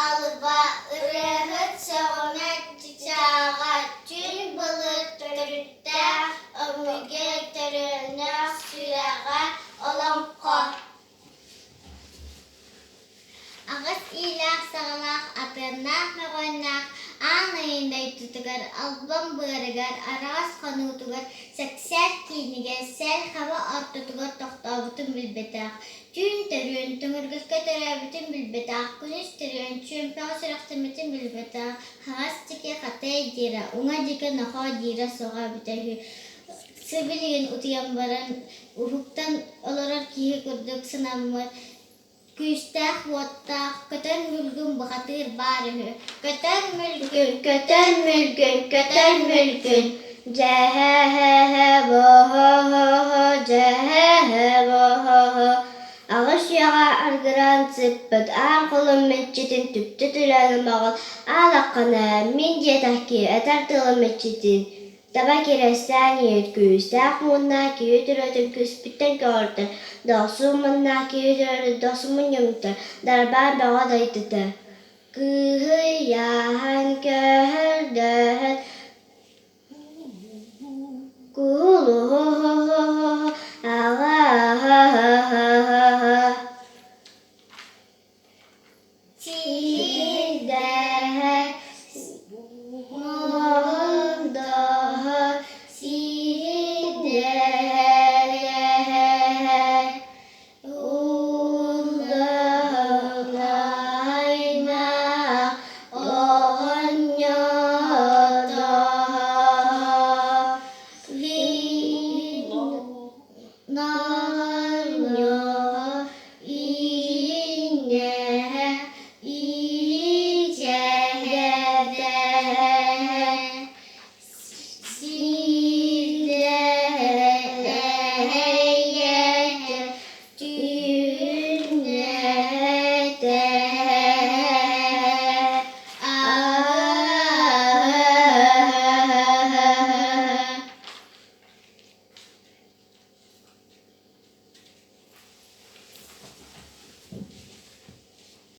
alıba ırıhıt soğunak çiçağa Çün bılık törütte ömüge törünök sürağa olan kor. Ağız ilak sağlak atırnak meğonnak Anayınday tutugar, albam bığırıgar, arağız konutugar, sekser kiniger, sel hava artutugar, toxtabutun bilbetaq. Tün törüön, tüngürgüske törübütün bilbetaq, günüş törüön, çömpeğe sıraqtımıtın bilbetaq. Hağız tiki qatay dira, una dike naqa dira soğa bitahü. Sıbilgin utiyan baran, uhuktan olarar kihi kurduk sınavmır. Küstah wattah köten mülgün bakatır barıhı. Köten mülgün, köten mülgün, köten mülgün. Cehehe bohoho, cehehe bohoho. Ağış yağa argıran sıppık, ağır kolum metçetin tüptü tülenim ağıl. Ağlaqana min jetahki etar tılım metçetin. Tabak irestan küstah munna ki ütürötün küspütten gördün. Dosu munna ki ütürötün dosumun yumtur. Darban bağa daytıtı. Kıhıyahan köhüldön. Kulu ho ho ho ho. Allah ha ha ha ha.